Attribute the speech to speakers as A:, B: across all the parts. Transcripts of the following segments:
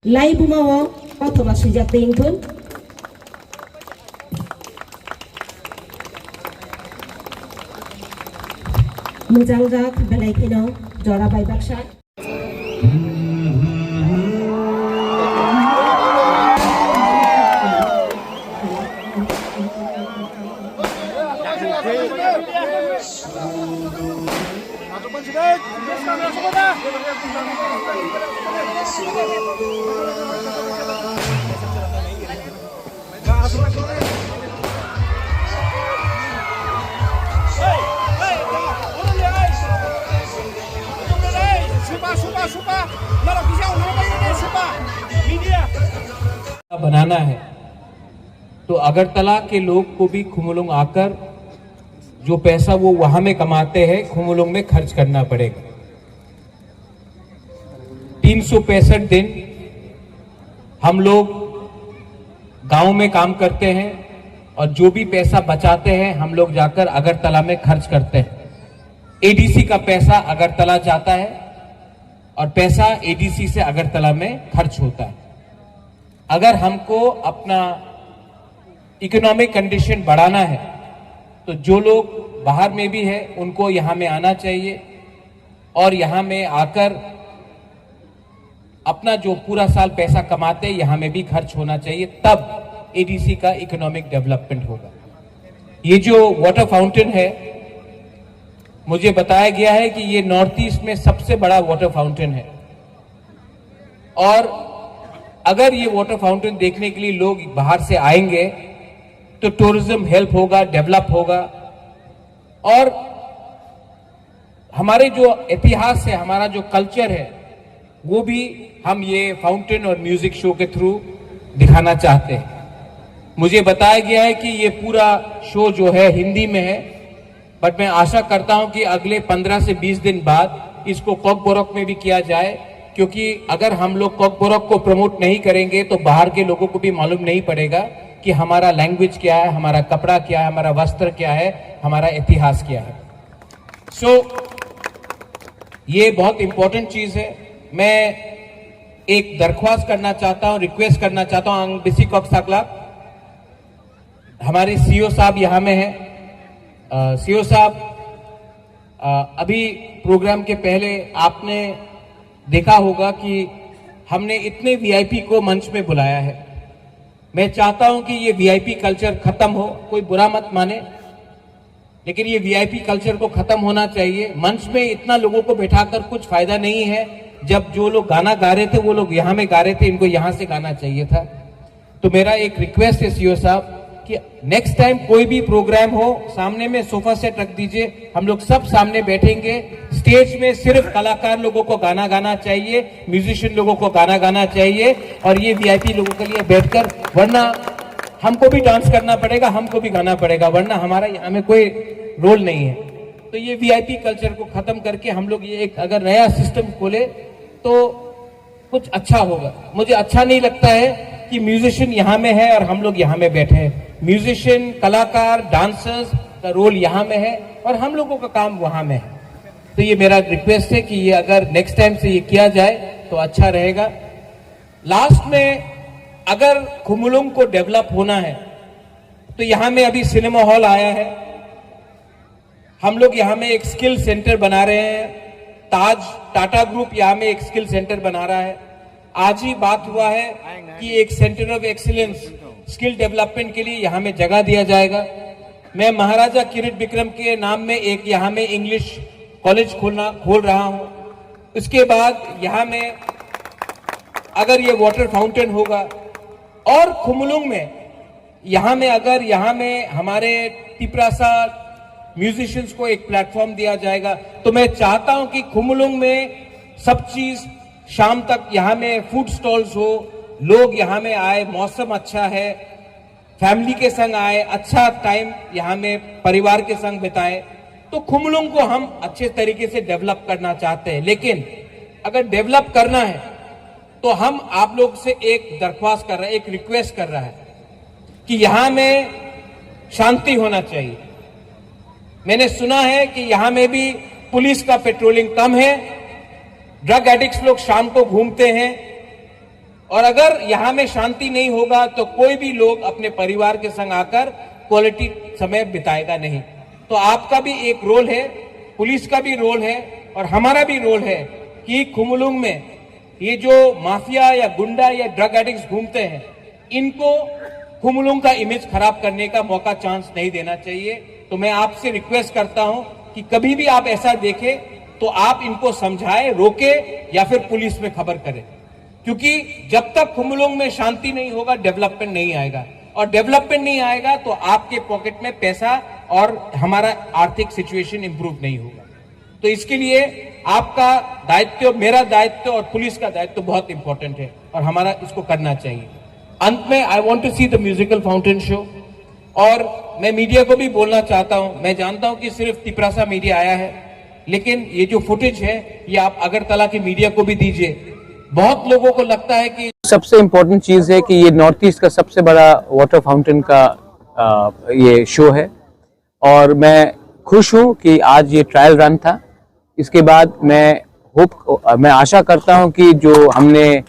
A: Lai bumawo otoba sujatingpun Mujangga belai kino jora bai baksa
B: बनाना है तो अगरतला के लोग को भी खुमुलुंग आकर जो पैसा वो वहां में कमाते हैं खुमुलुंग में खर्च करना पड़ेगा। 365 दिन हम लोग गांव में काम करते हैं और जो भी पैसा बचाते हैं हम लोग जाकर अगरतला में खर्च करते हैं। एडीसी का पैसा अगरतला जाता है और पैसा एडीसी से अगरतला में खर्च होता है। अगर हमको अपना इकोनॉमिक कंडीशन बढ़ाना है तो जो लोग बाहर में भी है उनको यहां में आना चाहिए और यहां में आकर अपना जो पूरा साल पैसा कमाते हैं यहां में भी खर्च होना चाहिए, तब एडीसी का इकोनॉमिक डेवलपमेंट होगा। ये जो वाटर फाउंटेन है मुझे बताया गया है कि ये नॉर्थ ईस्ट में सबसे बड़ा वाटर फाउंटेन है और अगर ये वाटर फाउंटेन देखने के लिए लोग बाहर से आएंगे तो टूरिज्म हेल्प होगा, डेवलप होगा और हमारे जो इतिहास है, हमारा जो कल्चर है वो भी हम ये फाउंटेन और म्यूजिक शो के थ्रू दिखाना चाहते हैं। मुझे बताया गया है कि ये पूरा शो जो है हिंदी में है, बट मैं आशा करता हूं कि अगले 15 से 20 दिन बाद इसको कोकबोरोक में भी किया जाए, क्योंकि अगर हम लोग कोकबोरोक को प्रमोट नहीं करेंगे तो बाहर के लोगों को भी मालूम नहीं पड़ेगा कि हमारा लैंग्वेज क्या है, हमारा कपड़ा क्या है, हमारा वस्त्र क्या है, हमारा इतिहास क्या है। ये बहुत इंपॉर्टेंट चीज है। मैं एक दरख्वास्त करना चाहता हूं, रिक्वेस्ट करना चाहता हूं बिसी कॉक्साकला, हमारे सीओ साहब यहां में है। सीओ साहब, अभी प्रोग्राम के पहले आपने देखा होगा कि हमने इतने वीआईपी को मंच में बुलाया है। मैं चाहता हूं कि ये वीआईपी कल्चर खत्म हो, कोई बुरा मत माने, लेकिन ये वीआईपी कल्चर को खत्म होना चाहिए। मंच में इतना लोगों को बैठाकर कुछ फायदा नहीं है। जब जो लोग गाना गा रहे थे वो लोग यहां में गा रहे थे, इनको यहां से गाना चाहिए था। तो मेरा एक रिक्वेस्ट है सीओ साहब कि नेक्स्ट टाइम कोई भी प्रोग्राम हो सामने में सोफा सेट रख दीजिए, हम लोग सब सामने बैठेंगे। स्टेज में सिर्फ कलाकार लोगों को गाना गाना चाहिए, म्यूजिशियन लोगों को गाना गाना चाहिए और ये वीआईपी लोगों के लिए बैठकर, वरना हमको भी डांस करना पड़ेगा, हमको भी गाना पड़ेगा, वरना हमारा यहाँ में कोई रोल नहीं है। तो ये वीआईपी कल्चर को खत्म करके हम लोग ये एक अगर नया सिस्टम खोले तो कुछ अच्छा होगा। मुझे अच्छा नहीं लगता है कि म्यूजिशियन यहाँ में है और हम लोग यहाँ में बैठे हैं। म्यूजिशियन, कलाकार, डांसर्स का रोल यहाँ में है और हम लोगों का काम वहां में है। तो ये मेरा रिक्वेस्ट है कि ये अगर नेक्स्ट टाइम से ये किया जाए तो अच्छा रहेगा। लास्ट में अगर खुमुलुंग को डेवलप होना है तो यहाँ में अभी सिनेमा हॉल आया है, हम लोग यहाँ में एक स्किल सेंटर बना रहे हैं। ताज टाटा ग्रुप यहाँ में एक स्किल सेंटर बना रहा है। आज ही बात हुआ है कि एक centre of excellence skill development के लिए यहाँ में जगह दिया जाएगा। मैं महाराजा किरीट विक्रम के नाम में एक यहाँ में इंग्लिश कॉलेज खोल रहा हूँ। उसके बाद यहाँ में अगर ये वाटर फाउंटेन होगा और खुमुलुंग में यहाँ में अगर यहाँ में हमारे तिपरासा म्यूजिशियंस को एक प्लेटफॉर्म दिया जाएगा तो मैं चाहता हूं कि खुमुलुंग में सब चीज शाम तक यहाँ में फूड स्टॉल्स हो, लोग यहाँ में आए, मौसम अच्छा है, फैमिली के संग आए, अच्छा टाइम यहाँ में परिवार के संग बिताए। तो खुमुलुंग को हम अच्छे तरीके से डेवलप करना चाहते हैं, लेकिन अगर डेवलप करना है तो हम आप लोग से एक दरख्वास्त कर रहे हैं, एक रिक्वेस्ट कर रहा है कि यहां में शांति होना चाहिए। मैंने सुना है कि यहां में भी पुलिस का पेट्रोलिंग कम है, ड्रग एडिक्ट्स लोग शाम को घूमते हैं और अगर यहाँ में शांति नहीं होगा तो कोई भी लोग अपने परिवार के संग आकर क्वालिटी समय बिताएगा नहीं। तो आपका भी एक रोल है, पुलिस का भी रोल है और हमारा भी रोल है कि खुमलुंग में ये जो माफिया या गुंडा या ड्रग एडिक्ट्स घूमते हैं, इनको खुमलुंग का इमेज खराब करने का मौका चांस नहीं देना चाहिए। तो मैं आपसे रिक्वेस्ट करता हूं कि कभी भी आप ऐसा देखें तो आप इनको समझाएं, रोके या फिर पुलिस में खबर करें, क्योंकि जब तक खुमलुंग में शांति नहीं होगा डेवलपमेंट नहीं आएगा, और डेवलपमेंट नहीं आएगा तो आपके पॉकेट में पैसा और हमारा आर्थिक सिचुएशन इंप्रूव नहीं होगा। तो इसके लिए आपका दायित्व, मेरा दायित्व और पुलिस का दायित्व बहुत इंपॉर्टेंट है और हमारा इसको करना चाहिए। अंत में I want to see the musical fountain show, और मैं मीडिया को भी बोलना चाहता हूं, मैं जानता हूं कि सिर्फ तिपरासा मीडिया आया है, लेकिन ये जो फुटेज है ये आप अगरतला की मीडिया को भी दीजिए। बहुत लोगों को लगता है कि
C: सबसे इम्पोर्टेंट चीज़ है कि ये नॉर्थ ईस्ट का सबसे बड़ा वाटर फाउंटेन का ये शो है, और मैं खुश हूँ कि आज ये ट्रायल रन था। इसके बाद मैं आशा करता हूँ कि जो हमने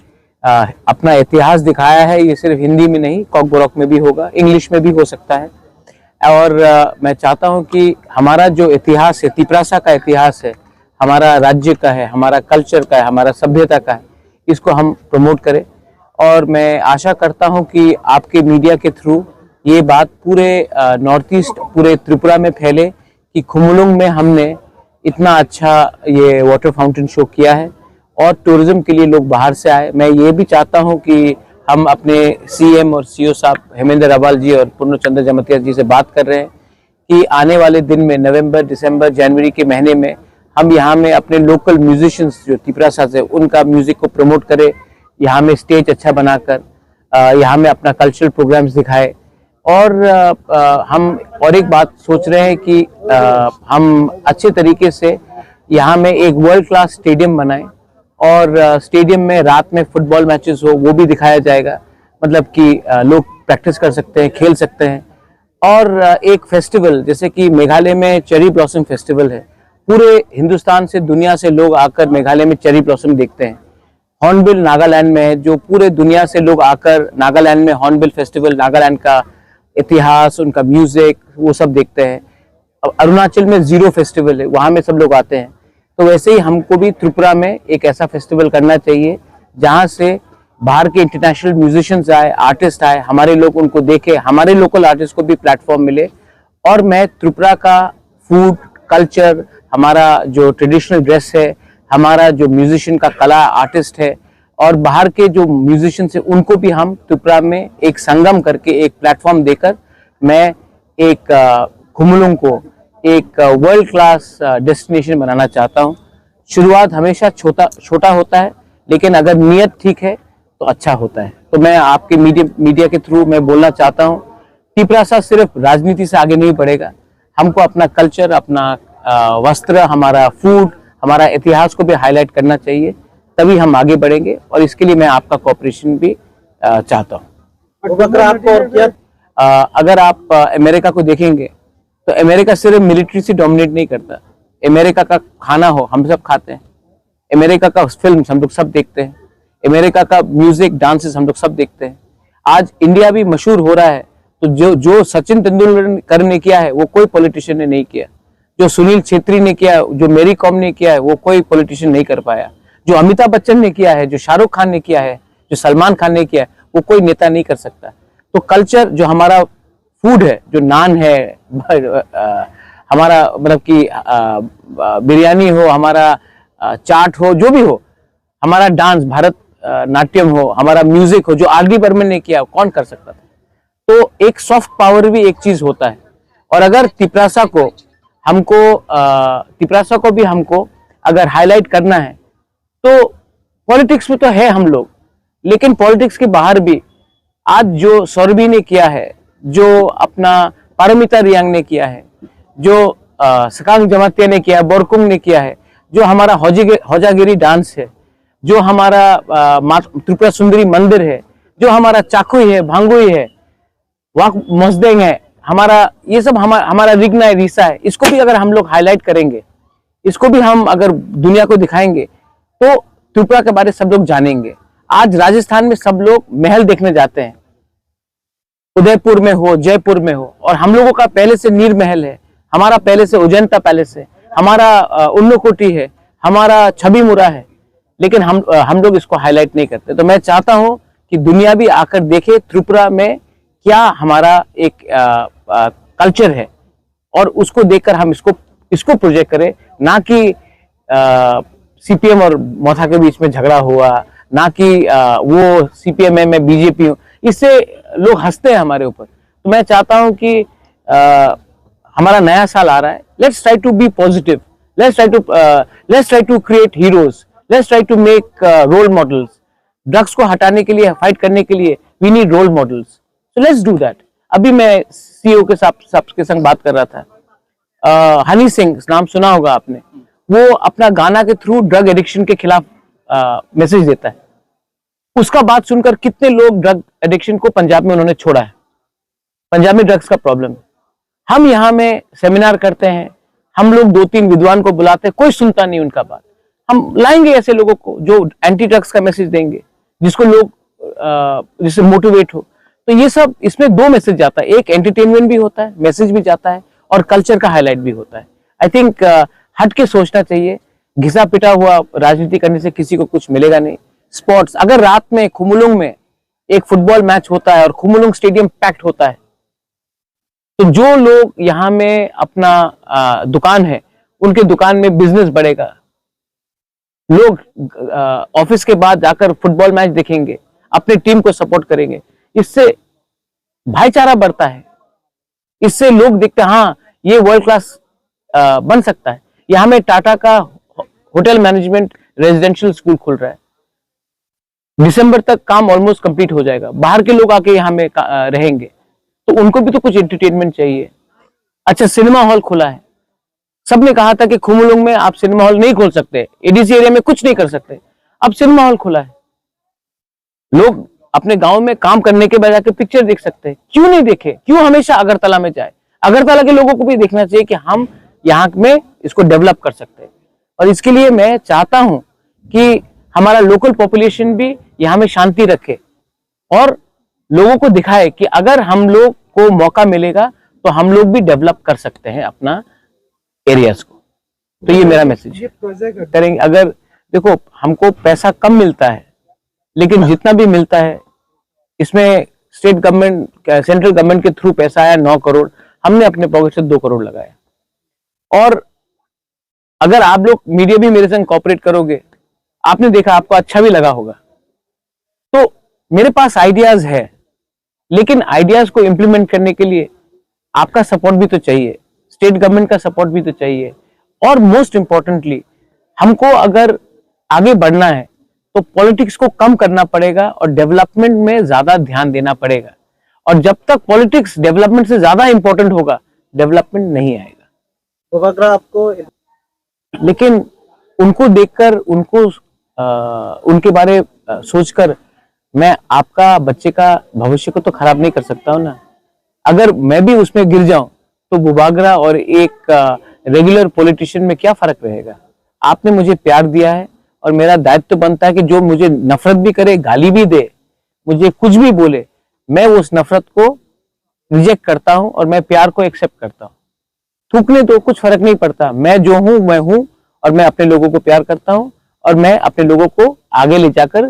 C: अपना इतिहास दिखाया है ये सिर्फ हिंदी में नहीं, कॉकबोरॉक में भी होगा, इंग्लिश में भी हो सकता है। और मैं चाहता हूँ कि हमारा जो इतिहास है, तिपरासा का इतिहास है, हमारा राज्य का है, हमारा कल्चर का है, हमारा सभ्यता का है, इसको हम प्रमोट करें। और मैं आशा करता हूं कि आपके मीडिया के थ्रू ये बात पूरे नॉर्थ ईस्ट, पूरे त्रिपुरा में फैले कि खुमलुंग में हमने इतना अच्छा ये वाटर फाउंटेन शो किया है और टूरिज्म के लिए लोग बाहर से आए। मैं ये भी चाहता हूं कि हम अपने सीएम और सीओ साहब हेमेंद्र अवाल जी और पूर्णचंद्र जमतिया जी से बात कर रहे हैं कि आने वाले दिन में नवंबर, दिसंबर, जनवरी के महीने में हम यहाँ में अपने लोकल म्यूजिशियंस जो तिपरासा से, उनका म्यूजिक को प्रमोट करें, यहाँ में स्टेज अच्छा बनाकर यहाँ में अपना कल्चरल प्रोग्राम्स दिखाए। और हम और एक बात सोच रहे हैं कि हम अच्छे तरीके से यहाँ में एक वर्ल्ड क्लास स्टेडियम बनाएं, और स्टेडियम में रात में फुटबॉल मैचेस हो वो भी दिखाया जाएगा, मतलब कि लोग प्रैक्टिस कर सकते हैं, खेल सकते हैं। और एक फेस्टिवल जैसे कि मेघालय में चेरी ब्लॉसम फेस्टिवल है, पूरे हिंदुस्तान से, दुनिया से लोग आकर मेघालय में चेरी ब्लॉसम देखते हैं। हॉर्नबिल नागालैंड में है, जो पूरे दुनिया से लोग आकर नागालैंड में हॉर्नबिल फेस्टिवल, नागालैंड का इतिहास, उनका म्यूजिक, वो सब देखते हैं। अब अरुणाचल में जीरो फेस्टिवल है, वहाँ में सब लोग आते हैं। तो वैसे ही हमको भी त्रिपुरा में एक ऐसा फेस्टिवल करना चाहिए जहाँ से बाहर के इंटरनेशनल म्यूजिशियंस आए, आर्टिस्ट आए, हमारे लोग उनको देखें, हमारे लोकल आर्टिस्ट को भी प्लेटफॉर्म मिले। और मैं त्रिपुरा का फूड, कल्चर, हमारा जो ट्रेडिशनल ड्रेस है, हमारा जो म्यूजिशियन का कला, आर्टिस्ट है, और बाहर के जो म्यूजिशियंस है, उनको भी हम त्रिपुरा में एक संगम करके, एक प्लेटफॉर्म देकर मैं एक खुमलुंग को एक वर्ल्ड क्लास डेस्टिनेशन बनाना चाहता हूँ। शुरुआत हमेशा छोटा होता है, लेकिन अगर नियत ठीक है तो अच्छा होता है। तो मैं आपके मीडिया के थ्रू मैं बोलना चाहता हूँ, तिपरासा सिर्फ राजनीति से आगे नहीं बढ़ेगा, हमको अपना कल्चर, अपना वस्त्र, हमारा फूड, हमारा इतिहास को भी हाईलाइट करना चाहिए, तभी हम आगे बढ़ेंगे। और इसके लिए मैं आपका कोऑपरेशन भी चाहता हूँ। अगर आप अमेरिका को देखेंगे तो अमेरिका सिर्फ मिलिट्री से डोमिनेट नहीं करता। अमेरिका का खाना हो हम सब खाते हैं, अमेरिका का फिल्म हम लोग सब देखते हैं, अमेरिका का म्यूजिक, डांसेस हम लोग सब देखते हैं। आज इंडिया भी मशहूर हो रहा है, तो जो सचिन तेंदुलकर ने किया है वो कोई पॉलिटिशियन ने नहीं किया, जो सुनील छेत्री ने किया, जो मेरी कॉम ने किया है वो कोई पॉलिटिशियन नहीं कर पाया, जो अमिताभ बच्चन ने किया है, जो शाहरुख खान ने किया है, जो सलमान खान ने किया है, वो कोई नेता नहीं कर सकता। तो कल्चर, जो हमारा फूड है, जो नान है, हमारा मतलब कि बिरयानी हो, हमारा चाट हो, जो भी हो, हमारा डांस, भारत नाट्यम हो, हमारा म्यूजिक हो, जो आर.डी. बर्मन ने किया, कौन कर सकता था। तो एक सॉफ्ट पावर भी एक चीज होता है। और अगर तिपरासा को भी हमको अगर हाईलाइट करना है तो पॉलिटिक्स में तो है हम लोग, लेकिन पॉलिटिक्स के बाहर भी आज जो सौरभी ने किया है, जो अपना पारमिता रियांग ने किया है, जो सकांग जमातिया ने किया, बोरकुंग ने किया है, जो हमारा हौजागिरी डांस है, जो हमारा त्रिपुरा सुंदरी मंदिर है, जो हमारा चाकुई है, भांगुई है, वाक मस्देंग है, हमारा ये सब हमारा रिगना है, रीसा है, इसको भी अगर हम लोग हाईलाइट करेंगे, इसको भी हम अगर दुनिया को दिखाएंगे तो त्रिपुरा के बारे सब लोग जानेंगे। आज राजस्थान में सब लोग महल देखने जाते हैं, उदयपुर में हो, जयपुर में हो, और हम लोगों का पहले से नीर महल है, हमारा पहले से अजंता पैलेस है, हमारा उन्नकोटी है, हमारा छवि मुरा है, लेकिन हम लोग इसको हाईलाइट नहीं करते। तो मैं चाहता हूं कि दुनिया भी आकर देखे त्रिपुरा में क्या हमारा एक कल्चर है, और उसको देखकर हम इसको प्रोजेक्ट करें, ना कि सीपीएम और मोथा के बीच में झगड़ा हुआ, ना कि वो सीपीएम में बीजेपी हो, इससे लोग हंसते हैं हमारे ऊपर। तो मैं चाहता हूं कि हमारा नया साल आ रहा है, let's try to be positive, let's try to create heroes, let's try to make role models. Drugs को हटाने के लिए, फाइट करने के लिए we need role models, so let's do that. अभी मैं सीईओ के सबके संग बात कर रहा था, हनी सिंह नाम सुना होगा आपने, वो अपना गाना के थ्रू ड्रग एडिक्शन के खिलाफ मैसेज देता है। उसका बात सुनकर कितने लोग ड्रग एडिक्शन को पंजाब में उन्होंने छोड़ा है। पंजाब में ड्रग्स का प्रॉब्लम है। हम यहाँ में सेमिनार करते हैं, हम लोग 2-3 विद्वान को बुलाते हैं, कोई सुनता नहीं उनका बात। हम लाएंगे ऐसे लोगों को जो एंटी ड्रग्स का मैसेज देंगे, जिसको लोग जिससे मोटिवेट हो। तो ये सब, इसमें 2 मैसेज जाता है, एक एंटरटेनमेंट भी होता है, मैसेज भी जाता है, और कल्चर का हाईलाइट भी होता है। आई थिंक हट के सोचना चाहिए। घिसा पिटा हुआ राजनीति करने से किसी को कुछ मिलेगा नहीं। स्पोर्ट्स, अगर रात में खुमुलुंग में एक फुटबॉल मैच होता है और खुमुलुंग स्टेडियम पैक्ड होता है, तो जो लोग यहाँ में अपना दुकान है, उनके दुकान में बिजनेस बढ़ेगा। लोग ऑफिस के बाद जाकर फुटबॉल मैच देखेंगे, अपने टीम को सपोर्ट करेंगे। इससे भाईचारा बढ़ता है, इससे लोग देखते हैं हाँ ये वर्ल्ड क्लास बन सकता है। यहाँ में टाटा का होटल मैनेजमेंट रेजिडेंशियल स्कूल खुल रहा है, दिसंबर तक काम ऑलमोस्ट कंप्लीट हो जाएगा। बाहर के लोग आके यहाँ में रहेंगे, तो उनको भी तो कुछ एंटरटेनमेंट चाहिए। अच्छा, सिनेमा हॉल खुला है। सबने कहा था कि खुमुलुंग में आप सिनेमा हॉल नहीं खोल सकते, एडीसी एरिया में कुछ नहीं कर सकते, अब सिनेमा हॉल खुला है। लोग अपने गांव में काम करने के बजाय के पिक्चर देख सकते हैं। क्यों नहीं देखे? क्यों हमेशा अगरतला में जाए? अगरतला के लोगों को भी देखना चाहिए कि हम यहाँ में इसको डेवलप कर सकते हैं। और इसके लिए मैं चाहता हूं कि हमारा लोकल पॉपुलेशन भी यहाँ में शांति रखे और लोगों को दिखाए कि अगर हम लोग को मौका मिलेगा तो हम लोग भी डेवलप कर सकते हैं अपना एरियाज को। तो ये मेरा मैसेज करेंगे। अगर देखो, हमको पैसा कम मिलता है, लेकिन जितना भी मिलता है इसमें स्टेट गवर्नमेंट, सेंट्रल गवर्नमेंट के थ्रू पैसा आया 9 करोड़, हमने अपने पॉकेट से 2 करोड़ लगाया। और अगर आप लोग मीडिया भी मेरे संग कॉपरेट करोगे, आपने देखा, आपको अच्छा भी लगा होगा। तो मेरे पास आइडियाज है, लेकिन आइडियाज को इंप्लीमेंट करने के लिए आपका सपोर्ट भी तो चाहिए, स्टेट गवर्नमेंट का सपोर्ट भी तो चाहिए। और मोस्ट इंपॉर्टेंटली, हमको अगर आगे बढ़ना है तो पॉलिटिक्स को कम करना पड़ेगा और डेवलपमेंट में ज्यादा ध्यान देना पड़ेगा। और जब तक पॉलिटिक्स डेवलपमेंट से ज्यादा इंपॉर्टेंट होगा, डेवलपमेंट नहीं आएगा।
D: तो आपको,
C: लेकिन उनको देखकर, उनके बारे सोचकर मैं आपका बच्चे का भविष्य को तो खराब नहीं कर सकता हूं ना। अगर मैं भी उसमें गिर जाऊं तो बुबागरा और एक रेगुलर पॉलिटिशियन में क्या फर्क रहेगा? आपने मुझे प्यार दिया है और मेरा दायित्व बनता है कि जो मुझे नफरत भी करे, गाली भी दे, मुझे कुछ भी बोले, मैं उस नफरत को रिजेक्ट करता हूं और मैं प्यार को एक्सेप्ट करता हूं। थूकने तो कुछ फर्क नहीं पड़ता, मैं जो हूं मैं हूं, और मैं अपने लोगों को प्यार करता हूं और मैं अपने लोगों को आगे ले जाकर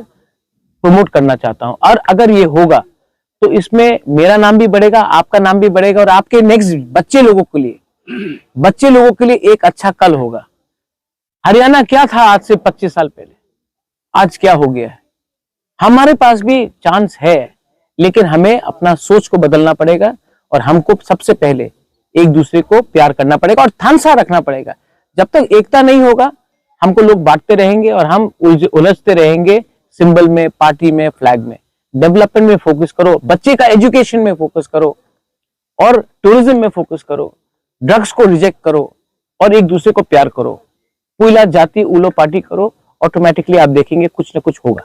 C: प्रमोट करना चाहता हूं। और अगर ये होगा तो इसमें मेरा नाम भी बढ़ेगा, आपका नाम भी बढ़ेगा, और आपके नेक्स्ट बच्चे लोगों के लिए एक अच्छा कल होगा। हरियाणा क्या था आज से 25 साल पहले, आज क्या हो गया है? हमारे पास भी चांस है, लेकिन हमें अपना सोच को बदलना पड़ेगा और हमको सबसे पहले एक दूसरे को प्यार करना पड़ेगा और थानसा रखना पड़ेगा। जब तक एकता नहीं होगा, हमको लोग बांटते रहेंगे और हम उलझते रहेंगे सिंबल में, पार्टी में, फ्लैग में। डेवलपमेंट में फोकस करो, बच्चे का एजुकेशन में फोकस करो और टूरिज्म में फोकस करो। ड्रग्स को रिजेक्ट करो और एक दूसरे को प्यार करो। पुइला जाति उलो पार्टी करो, ऑटोमेटिकली आप देखेंगे कुछ ना कुछ होगा।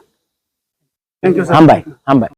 D: Thank you sir.
C: हम भाई।